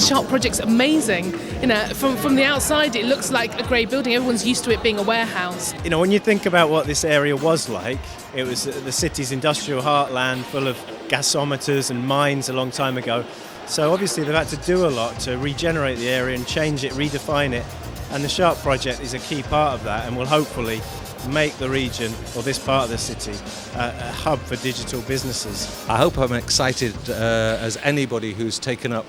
Sharp project's amazing. From the outside, it looks like a great building. Everyone's used to it being a warehouse. When you think about what this area was like, it was the city's industrial heartland, full of gasometers and mines a long time ago. So obviously they've had to do a lot to regenerate the area and change it, redefine it. And the Sharp project is a key part of that, and will hopefully make the region, or this part of the city, a hub for digital businesses. I hope I'm excited as anybody who's taken up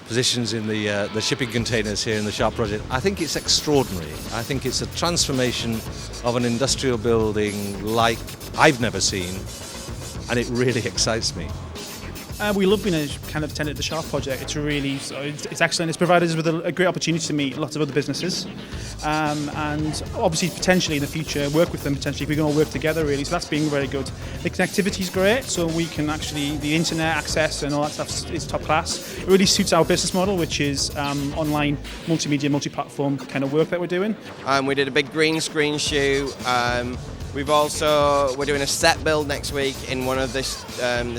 positions in the shipping containers here in the Sharp project. I think it's extraordinary. I think it's a transformation of an industrial building like I've never seen, and it really excites me. We love being a kind of tenant of the Sharp project. It's excellent. It's provided us with a great opportunity to meet lots of other businesses, and obviously potentially in the future work with them. Potentially, if we're going to work together, really. So that's been very good. The connectivity is great, so we can actually the internet access and all that stuff is top class. It really suits our business model, which is online, multimedia, multi-platform kind of work that we're doing. We did a big green screen shoot. We're doing a set build next week in one of the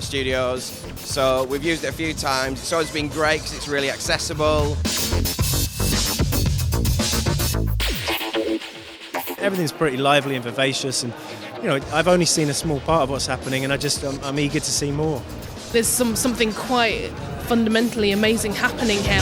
studios. So we've used it a few times. It's always been great because it's really accessible. Everything's pretty lively and vivacious, and I've only seen a small part of what's happening, and I'm eager to see more. There's something quite fundamentally amazing happening here.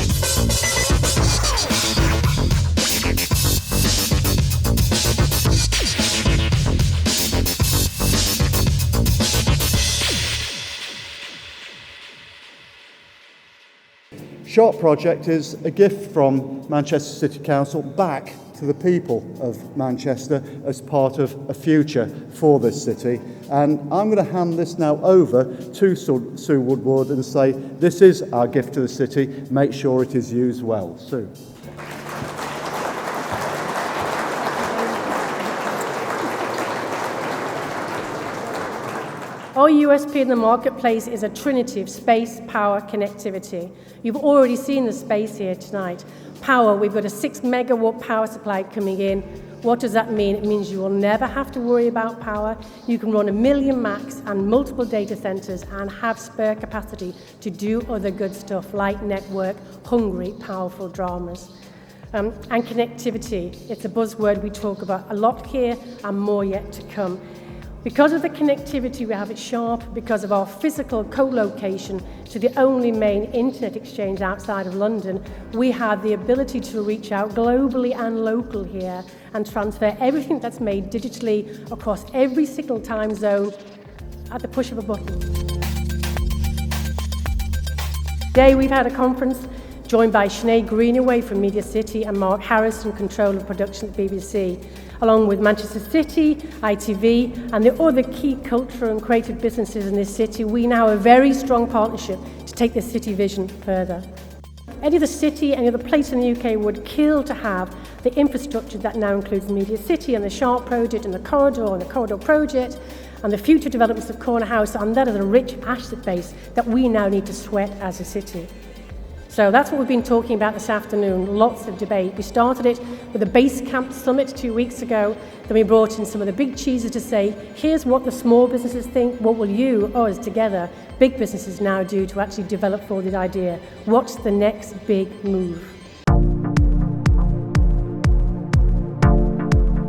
Sharp project is a gift from Manchester City Council back to the people of Manchester as part of a future for this city. And I'm going to hand this now over to Sue Woodward and say, this is our gift to the city. Make sure it is used well. Sue. Our USP in the marketplace is a trinity of space, power, connectivity. You've already seen the space here tonight. Power, we've got a 6 megawatt power supply coming in. What does that mean? It means you will never have to worry about power. You can run 1 million Macs and multiple data centers and have spare capacity to do other good stuff like network, hungry, powerful dramas. And connectivity, it's a buzzword we talk about a lot here and more yet to come. Because of the connectivity we have at Sharp, because of our physical co-location to the only main internet exchange outside of London, we have the ability to reach out globally and local here and transfer everything that's made digitally across every single time zone at the push of a button. Today we've had a conference joined by Sinead Greenaway from Media City and Mark Harrison, Controller of Production at the BBC, along with Manchester City, ITV, and the other key cultural and creative businesses in this city. We now have a very strong partnership to take this city vision further. Any other city, any other place in the UK would kill to have the infrastructure that now includes Media City and the Sharp project and the Corridor project, and the future developments of Corner House, and that is a rich asset base that we now need to sweat as a city. So that's what we've been talking about this afternoon, lots of debate. We started it with a base camp summit 2 weeks ago, then we brought in some of the big cheeses to say, here's what the small businesses think, what will you, us together, big businesses now do to actually develop for this idea? What's the next big move?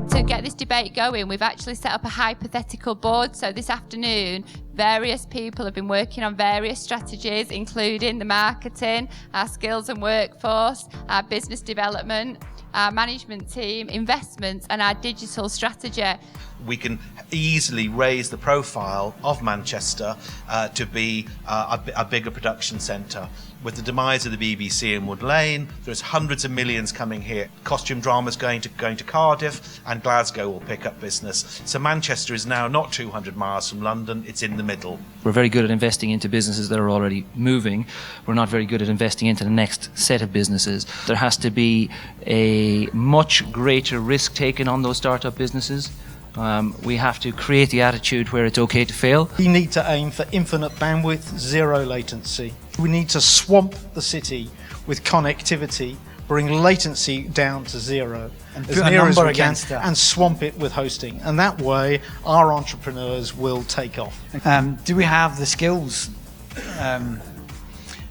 To get this debate going, we've actually set up a hypothetical board. So this afternoon, various people have been working on various strategies, including the marketing, our skills and workforce, our business development, our management team, investments, and our digital strategy. We can easily raise the profile of Manchester to be a bigger production centre. With the demise of the BBC in Wood Lane, there's hundreds of millions coming here. Costume drama's going to Cardiff, and Glasgow will pick up business. So Manchester is now not 200 miles from London, it's in the middle. We're very good at investing into businesses that are already moving. We're not very good at investing into the next set of businesses. There has to be a much greater risk taken on those startup businesses. We have to create the attitude where it's okay to fail. We need to aim for infinite bandwidth, zero latency. We need to swamp the city with connectivity, bring latency down to zero as near as we can, and swamp it with hosting. And that way, our entrepreneurs will take off. Do we have the skills to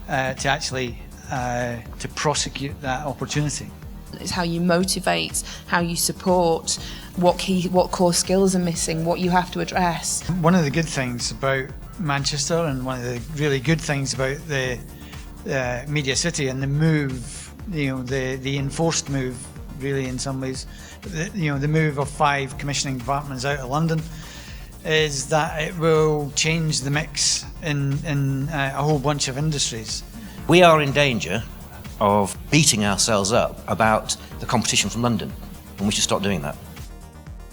actually to prosecute that opportunity. It's how you motivate, how you support, what core skills are missing, what you have to address. One of the good things about Manchester, and one of the really good things about the Media City and the move, the enforced move, really in some ways, the move of 5 commissioning departments out of London, is that it will change the mix in a whole bunch of industries. We are in danger of beating ourselves up about the competition from London, and we should stop doing that.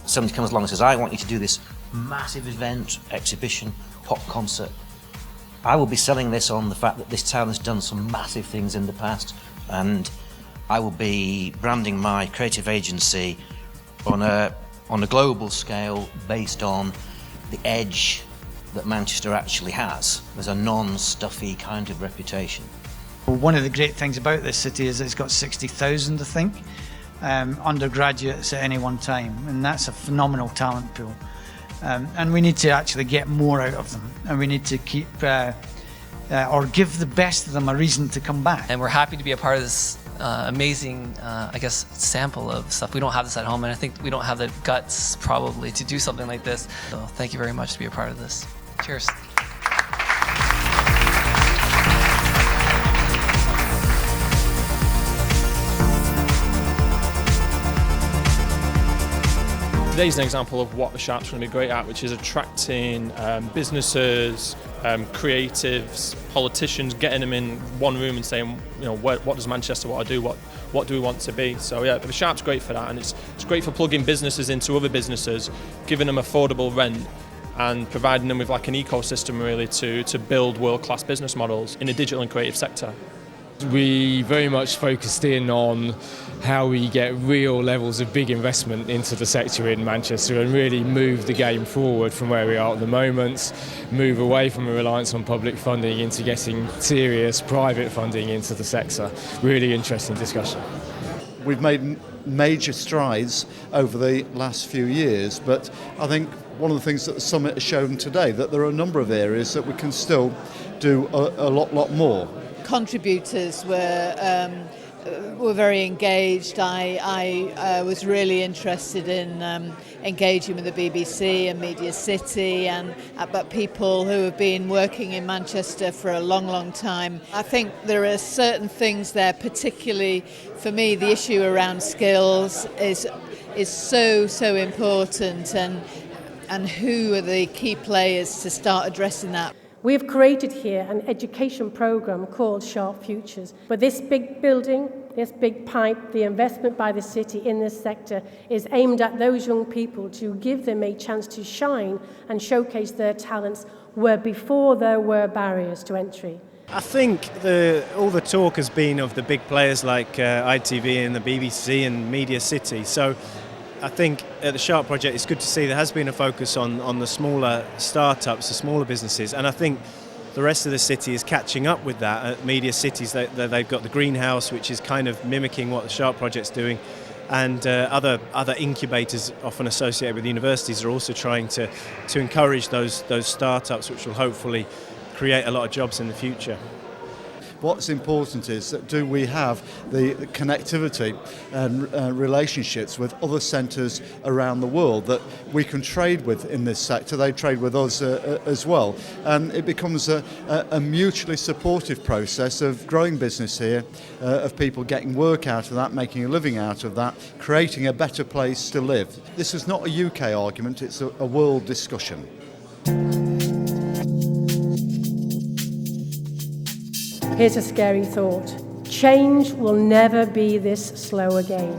Somebody comes along and says, I want you to do this massive event, exhibition, pop concert. I will be selling this on the fact that this town has done some massive things in the past, and I will be branding my creative agency on a global scale based on the edge that Manchester actually has. There's a non-stuffy kind of reputation. One of the great things about this city is it's got 60,000, I think, undergraduates at any one time, and that's a phenomenal talent pool. And we need to actually get more out of them, and we need to keep or give the best of them a reason to come back. And we're happy to be a part of this amazing, sample of stuff. We don't have this at home, and I think we don't have the guts probably to do something like this. So thank you very much to be a part of this. Cheers. Today's an example of what the Sharp's going to be great at, which is attracting businesses, creatives, politicians, getting them in one room and saying, what does Manchester want to do? What do we want to be? So yeah, the Sharp's great for that, and it's great for plugging businesses into other businesses, giving them affordable rent, and providing them with like an ecosystem really to build world-class business models in the digital and creative sector. We very much focused in on how we get real levels of big investment into the sector in Manchester and really move the game forward from where we are at the moment, move away from a reliance on public funding into getting serious private funding into the sector. Really interesting discussion. We've made major strides over the last few years, but I think one of the things that the summit has shown today, that there are a number of areas that we can still do a lot more. Contributors were very engaged. I was really interested in engaging with the BBC and Media City, but people who have been working in Manchester for a long time. I think there are certain things there, particularly for me, the issue around skills is so important, and who are the key players to start addressing that. We have created here an education programme called Sharp Futures. But this big building, this big pipe, the investment by the city in this sector is aimed at those young people to give them a chance to shine and showcase their talents where before there were barriers to entry. I think all the talk has been of the big players like ITV and the BBC and Media City. So I think at the Sharp project it's good to see there has been a focus on the smaller startups, the smaller businesses, and I think the rest of the city is catching up with that. At Media Cities they've got the greenhouse, which is kind of mimicking what the Sharp project's doing, and other incubators often associated with universities are also trying to encourage those startups, which will hopefully create a lot of jobs in the future. What's important is that do we have the connectivity and relationships with other centres around the world that we can trade with in this sector. They trade with us as well, and it becomes a mutually supportive process of growing business here, of people getting work out of that, making a living out of that, creating a better place to live. This is not a UK argument, it's a world discussion. Here's a scary thought. Change will never be this slow again.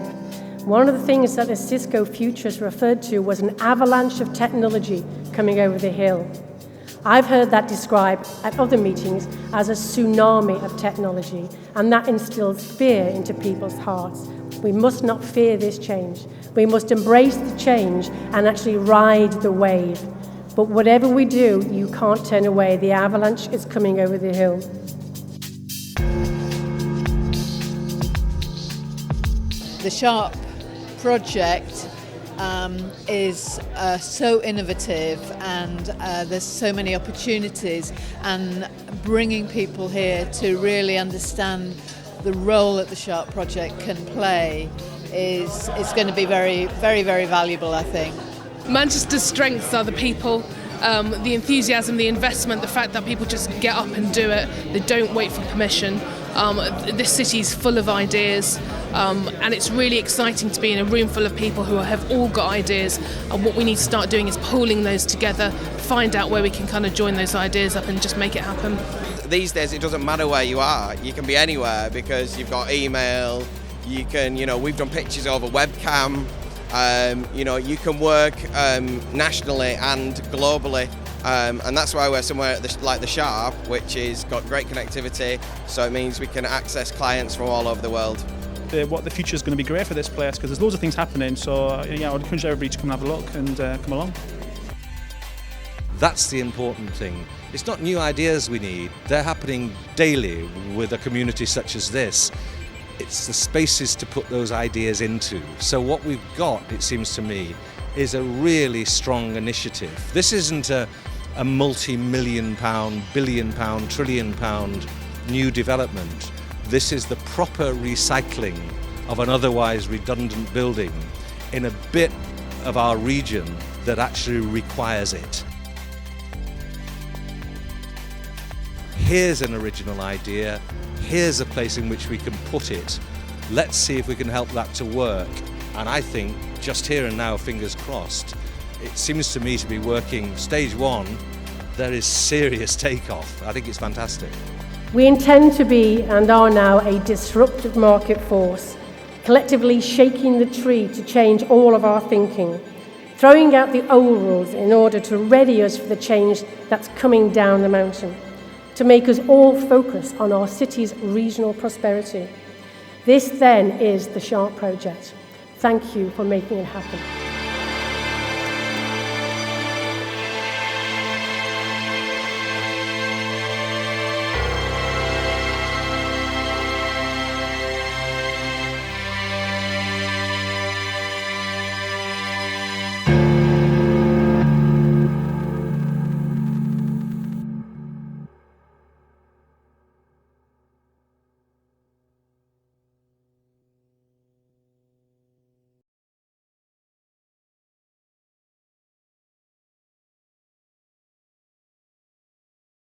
One of the things that the Cisco Futurists referred to was an avalanche of technology coming over the hill. I've heard that described at other meetings as a tsunami of technology, and that instills fear into people's hearts. We must not fear this change. We must embrace the change and actually ride the wave. But whatever we do, you can't turn away. The avalanche is coming over the hill. The Sharp project is so innovative, and there's so many opportunities, and bringing people here to really understand the role that the Sharp project can play is going to be very, very, very valuable, I think. Manchester's strengths are the people, the enthusiasm, the investment, the fact that people just get up and do it. They don't wait for permission. This city's full of ideas, and it's really exciting to be in a room full of people who have all got ideas, and what we need to start doing is pooling those together, find out where we can kind of join those ideas up and just make it happen. These days it doesn't matter where you are, you can be anywhere because you've got email, you can, we've done pictures over webcam, you can work nationally and globally. And that's why we're somewhere like the Sharp, which has got great connectivity, so it means we can access clients from all over the world. What the future is going to be great for this place, because there's loads of things happening, so yeah, I would encourage everybody to come and have a look and come along. That's the important thing. It's not new ideas we need, they're happening daily with a community such as this. It's the spaces to put those ideas into. So what we've got, it seems to me, is a really strong initiative. This isn't a multi-million pound, billion pound, trillion pound new development. This is the proper recycling of an otherwise redundant building in a bit of our region that actually requires it. Here's an original idea, here's a place in which we can put it. Let's see if we can help that to work. And I think, just here and now, fingers crossed, it seems to me to be working. Stage one, there is serious takeoff. I think it's fantastic. We intend to be, and are now, a disruptive market force, collectively shaking the tree to change all of our thinking, throwing out the old rules in order to ready us for the change that's coming down the mountain, to make us all focus on our city's regional prosperity. This then is the Sharp project. Thank you for making it happen.